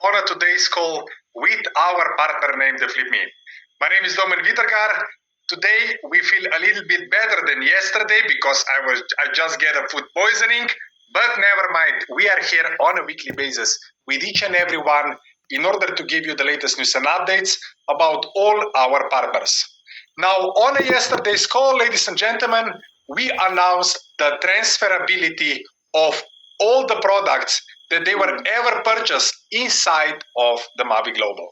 on today's call with our partner named FlipMe. My name is Domen Vitergar. Today we feel a little bit better than yesterday because I just get a food poisoning, but never mind. We are here on a weekly basis with each and every one in order to give you the latest news and updates about all our partners. Now, on yesterday's call, ladies and gentlemen, we announced the transferability of all the products that they were ever purchased inside of the Mavie Global.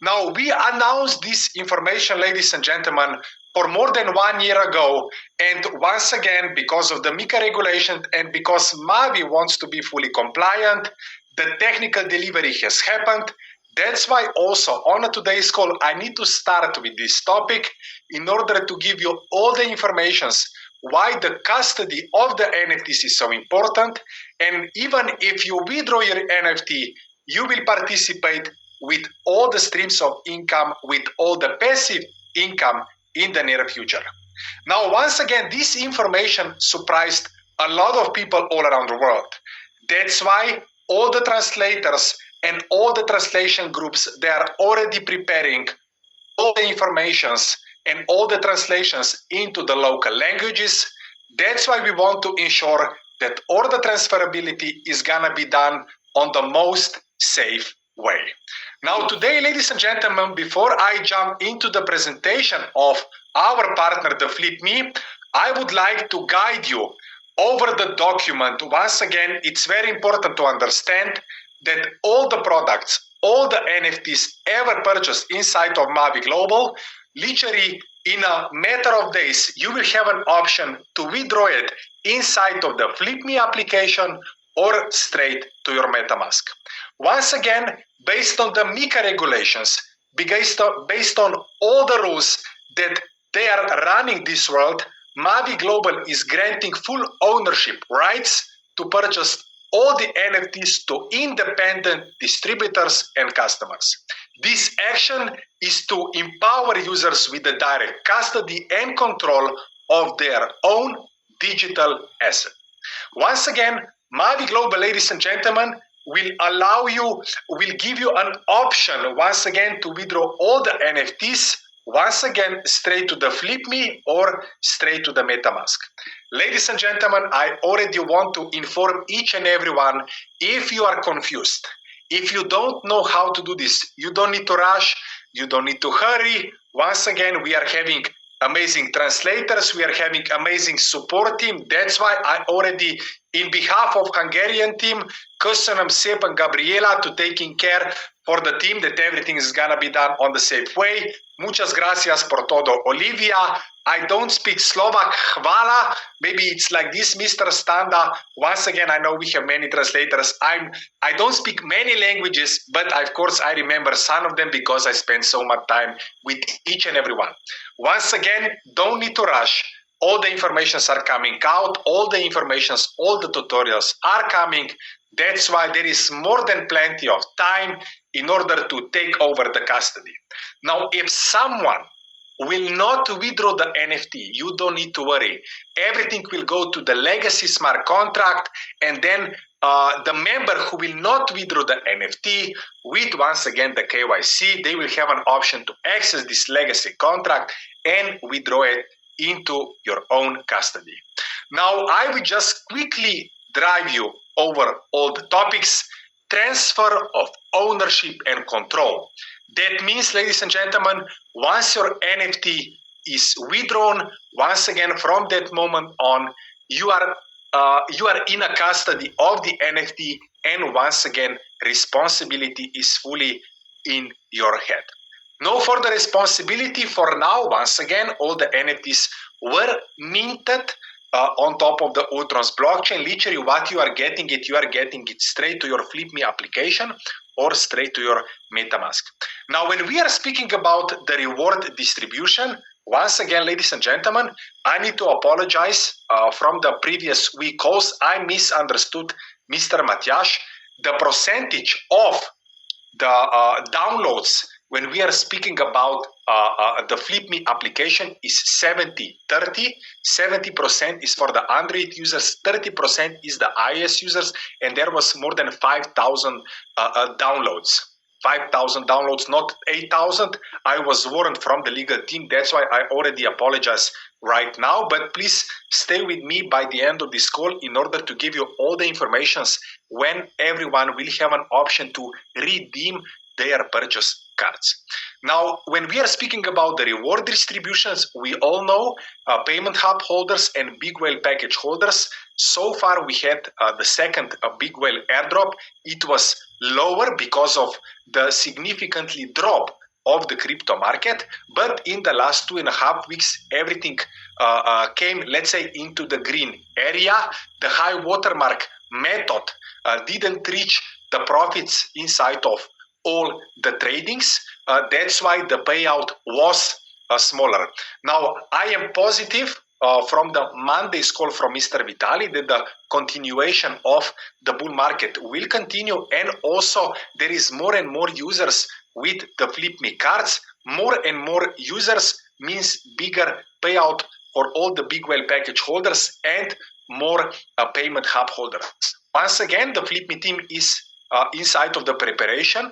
Now, we announced this information, ladies and gentlemen, for more than 1 year ago. And once again, because of the MiCA regulation and because Mavie wants to be fully compliant, the technical delivery has happened. That's why also on today's call, I need to start with this topic in order to give you all the informations why the custody of the NFTs is so important. And even if you withdraw your NFT, you will participate with all the streams of income, with all the passive income in the near future. Now, once again, this information surprised a lot of people all around the world. That's why all the translators and all the translation groups, they are already preparing all the informations and all the translations into the local languages. That's why we want to ensure that all the transferability is gonna be done on the most safe way. Now today, ladies and gentlemen, before I jump into the presentation of our partner, the FlipMe, I would like to guide you over the document. Once again, it's very important to understand that all the products, all the NFTs ever purchased inside of Mavie Global, literally in a matter of days, you will have an option to withdraw it inside of the FlipMe application or straight to your MetaMask. Once again, based on the MiCA regulations, based on all the rules that they are running this world, Mavie Global is granting full ownership rights to purchase all the NFTs to independent distributors and customers. This action is to empower users with the direct custody and control of their own digital asset. Once again, Mavie Global, ladies and gentlemen, will give you an option once again to withdraw all the NFTs once again straight to the FlipMe or straight to the MetaMask. Ladies and gentlemen, I already want to inform each and everyone, if you are confused, if you don't know how to do this, you don't need to rush, you don't need to hurry. Once again, we are having amazing translators, we are having amazing support team. That's why I already, in behalf of Hungarian team, köszönöm szépen Gabriela to taking care for the team that everything is gonna be done on the safe way. Muchas gracias por todo, Olivia. I don't speak Slovak, hvala. Maybe it's like this, Mr. Standa. Once again, I know we have many translators. I don't speak many languages, but of course I remember some of them because I spend so much time with each and every one. Once again, don't need to rush. All the informations are coming out, all the informations, all the tutorials are coming. That's why there is more than plenty of time in order to take over the custody. Now, if someone will not withdraw the NFT, you don't need to worry. Everything will go to the legacy smart contract, and then the member who will not withdraw the NFT with, once again, the KYC, they will have an option to access this legacy contract and withdraw it into your own custody. Now, I will just quickly drive you over all the topics. Transfer of ownership and control. That means, ladies and gentlemen, once your NFT is withdrawn, once again, from that moment on, you are in a custody of the NFT, and once again, responsibility is fully in your head. No further responsibility for now. Once again, all the NFTs were minted on top of the Ultrons blockchain. Literally, what you are getting it straight to your FlipMe application or straight to your MetaMask. Now, when we are speaking about the reward distribution, once again, ladies and gentlemen, I need to apologize from the previous week calls. I misunderstood Mr. Matias. The percentage of the downloads when we are speaking about the FlipMe application is 70-30. 70% is for the Android users, 30% is the iOS users, and there was more than 5,000 downloads. 5,000 downloads, not 8,000. I was warned from the legal team. That's why I already apologize right now. But please stay with me by the end of this call in order to give you all the informations when everyone will have an option to redeem their purchase cards. Now, when we are speaking about the reward distributions, we all know payment hub holders and big whale package holders. So far, we had the second big whale airdrop. It was lower because of the significantly drop of the crypto market, but in the last 2.5 weeks, everything came, let's say, into the green area. The high watermark method didn't reach the profits inside of all the tradings. That's why the payout was smaller. Now, I am positive from the Monday's call from Mr. Vitali that the continuation of the bull market will continue, and also there is more and more users with the FlipMe cards. More and more users means bigger payout for all the big whale package holders and more payment hub holders. Once again, the FlipMe team is inside of the preparation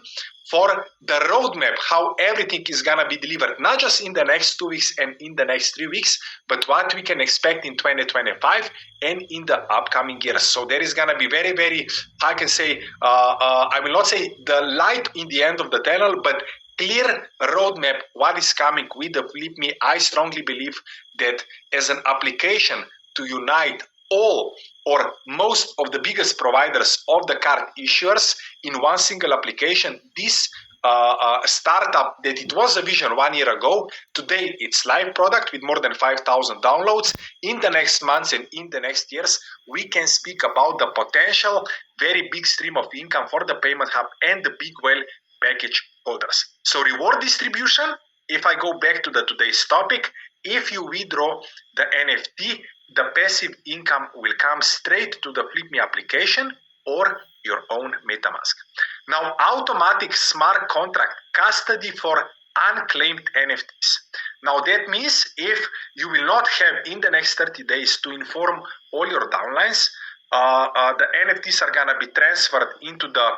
for the roadmap, how everything is going to be delivered, not just in the next 2 weeks and in the next 3 weeks, but what we can expect in 2025 and in the upcoming years. So there is going to be very, very, I can say, I will not say the light in the end of the tunnel, but clear roadmap, what is coming with the FlipMe. I strongly believe that as an application to unite all or most of the biggest providers of the card issuers in one single application, this startup that it was a vision 1 year ago, today it's live product with more than 5,000 downloads. In the next months and in the next years, we can speak about the potential very big stream of income for the payment hub and the big whale package holders. So reward distribution, if I go back to today's topic, if you withdraw the NFT, the passive income will come straight to the FlipMe application or your own MetaMask. Now, automatic smart contract custody for unclaimed NFTs. Now, that means if you will not have in the next 30 days to inform all your downlines, the NFTs are going to be transferred into the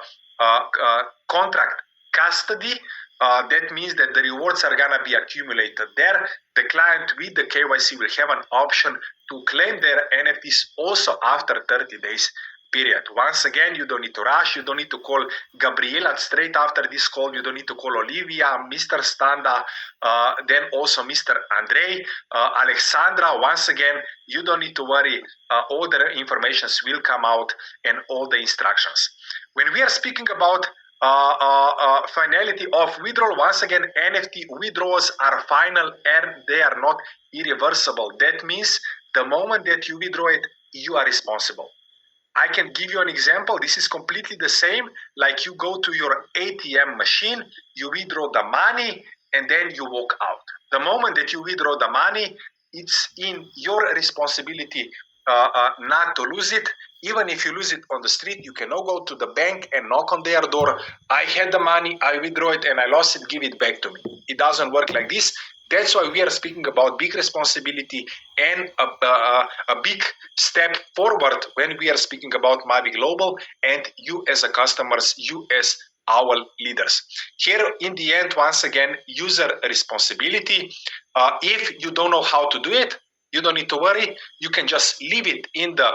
contract custody. That means that the rewards are going to be accumulated there. The client with the KYC will have an option to claim their NFTs also after 30 days period. Once again, you don't need to rush. You don't need to call Gabriela straight after this call. You don't need to call Olivia, Mr. Standa, then also Mr. Andrei, Alexandra. Once again, you don't need to worry. All the information will come out and all the instructions. When we are speaking about finality of withdrawal, once again, NFT withdrawals are final and they are not irreversible. That means the moment that you withdraw it, you are responsible. I can give you an example. This is completely the same like you go to your ATM machine, you withdraw the money, and then you walk out. The moment that you withdraw the money, it's in your responsibility not to lose it. Even if you lose it on the street, you cannot go to the bank and knock on their door. I had the money, I withdraw it, and I lost it, give it back to me. It doesn't work like this. That's why we are speaking about big responsibility and a big step forward when we are speaking about Mavie Global and you as a customers, you as our leaders. Here in the end, once again, user responsibility. If you don't know how to do it, you don't need to worry. You can just leave it in the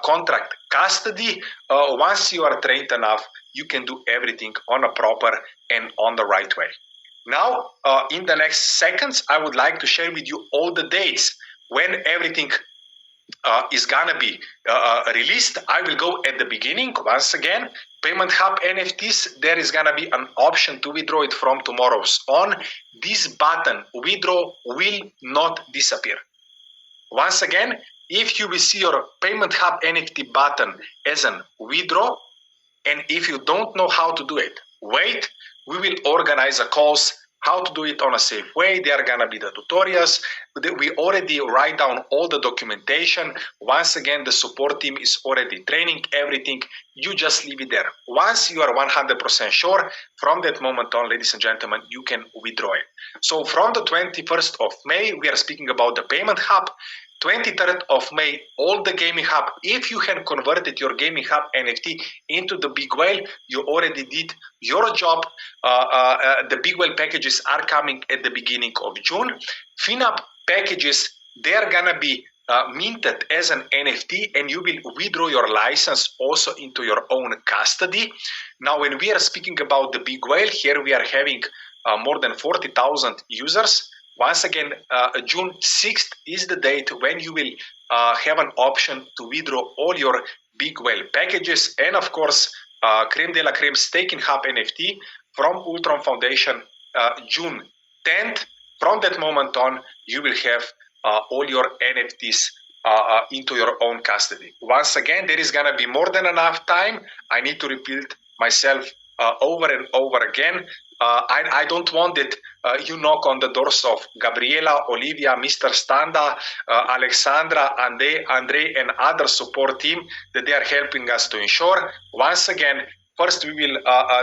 contract custody. Once you are trained enough, you can do everything on a proper and on the right way. Now, in the next seconds, I would like to share with you all the dates when everything is gonna be released. I will go at the beginning. Once again, Payment Hub NFTs, there is gonna be an option to withdraw it from tomorrow's on. This button, withdraw, will not disappear. Once again, if you will see your Payment Hub NFT button as an withdraw, and if you don't know how to do it, wait, we will organize a calls how to do it on a safe way. There are gonna be the tutorials. We already write down all the documentation. Once again, the support team is already training everything. You just leave it there. Once you are 100% sure, from that moment on, ladies and gentlemen, you can withdraw it. So from the 21st of May, we are speaking about the payment hub. 23rd of May, all the gaming hub. If you have converted your gaming hub NFT into the big whale, you already did your job. The big whale packages are coming at the beginning of June. FinUp packages, they're gonna be minted as an NFT, and you will withdraw your license also into your own custody. Now, when we are speaking about the big whale, here we are having more than 40,000 users. Once again, June 6th is the date when you will have an option to withdraw all your big whale packages. And of course, Creme de la Creme Staking Hub NFT from Ultron Foundation, June 10th. From that moment on, you will have all your NFTs into your own custody. Once again, there is going to be more than enough time. I need to repeat myself over and over again. I don't want that you knock on the doors of Gabriela, Olivia, Mr. Standa, Alexandra, Andre, and other support team that they are helping us to ensure. Once again, first we will,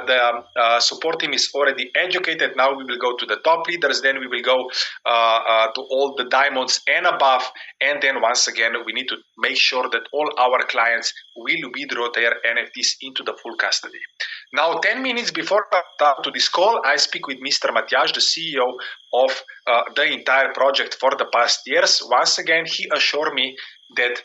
the support team is already educated. Now we will go to the top leaders. Then we will go to all the diamonds and above. And then once again, we need to make sure that all our clients will withdraw their NFTs into the full custody. Now, 10 minutes before to this call, I speak with Mr. Matjaž, the CEO of the entire project for the past years. Once again, he assured me that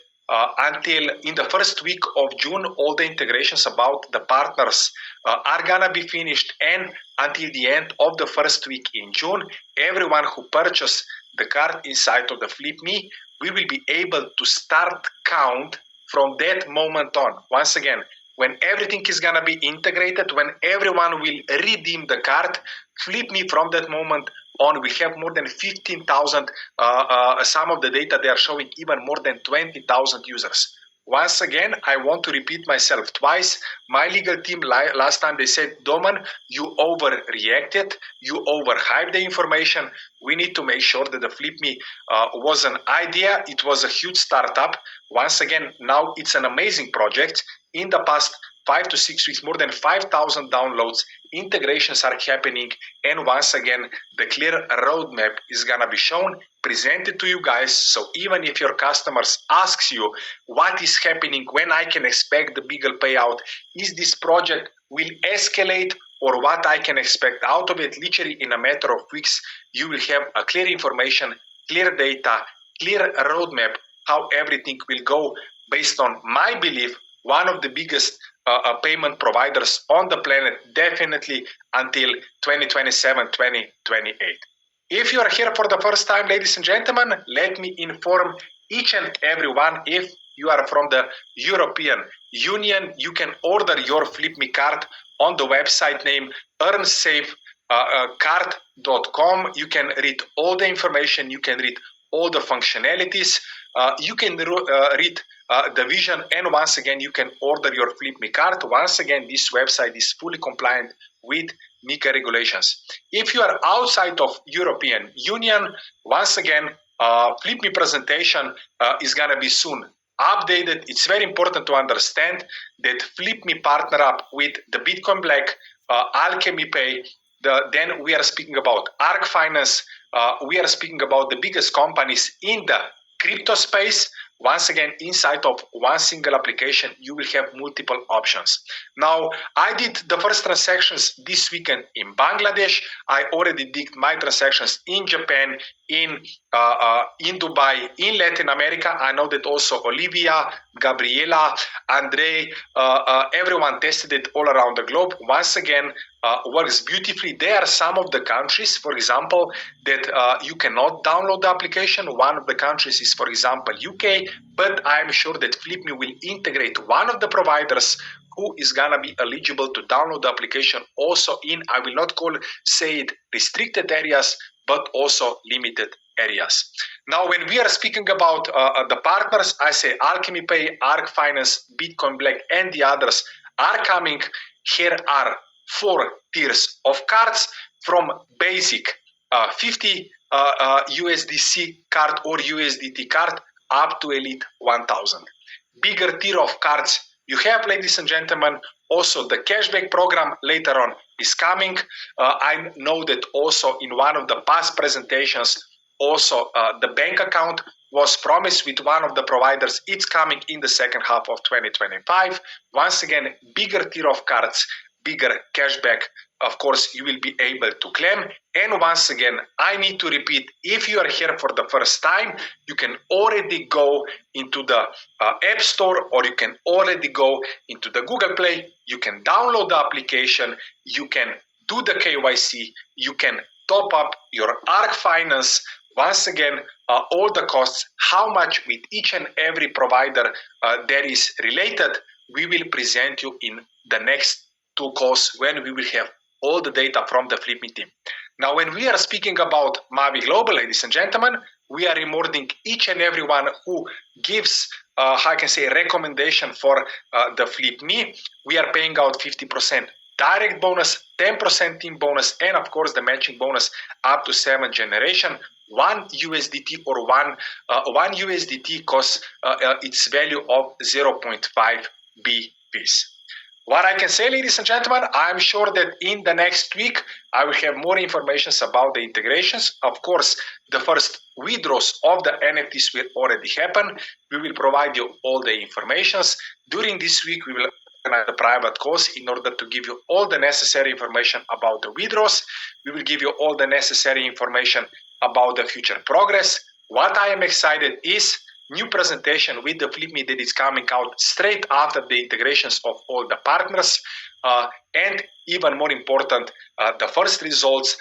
until in the first week of June, all the integrations about the partners are gonna be finished, and until the end of the first week in June, everyone who purchased the card inside of the FlipMe, we will be able to start count from that moment on. Once again, when everything is gonna be integrated, when everyone will redeem the card, FlipMe from that moment on, we have more than 15,000, some of the data they are showing even more than 20,000 users. Once again, I want to repeat myself twice. My legal team last time they said, Doman, you overreacted, you overhyped the information. We need to make sure that the FlipMe was an idea. It was a huge startup. Once again, now it's an amazing project. In the past 5 to 6 weeks, more than 5,000 downloads, integrations are happening, and once again, the clear roadmap is gonna be shown, presented to you guys. So even if your customers asks you what is happening, when I can expect the bigger payout, is this project will escalate, or what I can expect out of it, literally in a matter of weeks, you will have a clear information, clear data, clear roadmap, how everything will go based on my belief, one of the biggest payment providers on the planet, definitely until 2027, 2028. If you are here for the first time, ladies and gentlemen, let me inform each and every one, if you are from the European Union, you can order your FlipMe card on the website name earnsafecard.com. You can read all the information, you can read all the functionalities, you can read the vision, and once again, you can order your FlipMe card. Once again, this website is fully compliant with MiCA regulations. If you are outside of European Union, once again, FlipMe presentation is gonna be soon updated. It's very important to understand that FlipMe partner up with the Bitcoin Black, Alchemy Pay. Then we are speaking about Arc Finance. We are speaking about the biggest companies in the crypto space. Once again, inside of one single application, you will have multiple options. Now, I did the first transactions this weekend in Bangladesh. I already did my transactions in Japan, in Dubai, in Latin America. I know that also Olivia, Gabriela, Andre, everyone tested it all around the globe. Once again, works beautifully. There are some of the countries, for example, that you cannot download the application. One of the countries is, for example, UK, but I'm sure that FlipMe will integrate one of the providers who is gonna be eligible to download the application also in, I will not say it restricted areas, but also limited areas. Now, when we are speaking about the partners, I say Alchemy Pay, Arc Finance, Bitcoin Black, and the others are coming. Here are 4 tiers of cards. from basic 50 USDC card or USDT card up to Elite 1000. Bigger tier of cards you have, ladies and gentlemen. Also, the cashback program later on is coming. I know that also in one of the past presentations, also the bank account was promised with one of the providers. It's coming in the second half of 2025. Once again, bigger tier of cards, bigger cashback, of course, you will be able to claim. And once again, I need to repeat, if you are here for the first time, you can already go into the App Store, or you can already go into the Google Play. You can download the application, you can do the KYC, you can top up your ARC Finance. Once again, all the costs, how much with each and every provider there is related, we will present you in the next 2 calls when we will have all the data from the FlipMe team. Now, when we are speaking about Mavie Global, ladies and gentlemen, we are rewarding each and everyone who gives, how I can say, recommendation for the FlipMe. We are paying out 50% direct bonus, 10% team bonus, and of course the matching bonus up to 7th generation. 1 USDT or 1 USDT costs its value of 0.5 BPs. What I can say, ladies and gentlemen, I'm sure that in the next week, I will have more information about the integrations. Of course, the first withdrawals of the NFTs will already happen. We will provide you all the informations. During this week, we will organize the private calls in order to give you all the necessary information about the withdrawals. We will give you all the necessary information about the future progress. What I am excited is new presentation with the FlipMe that is coming out straight after the integrations of all the partners, and even more important, the first results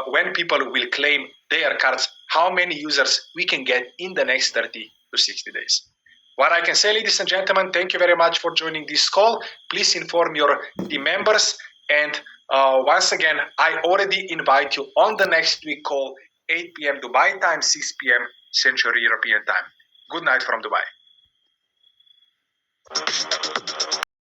when people will claim their cards, how many users we can get in the next 30 to 60 days. What I can say, ladies and gentlemen, thank you very much for joining this call. Please inform your team members, and once again, I already invite you on the next week call, 8 p.m. Dubai time, 6 p.m. Central European time. Good night from Dubai.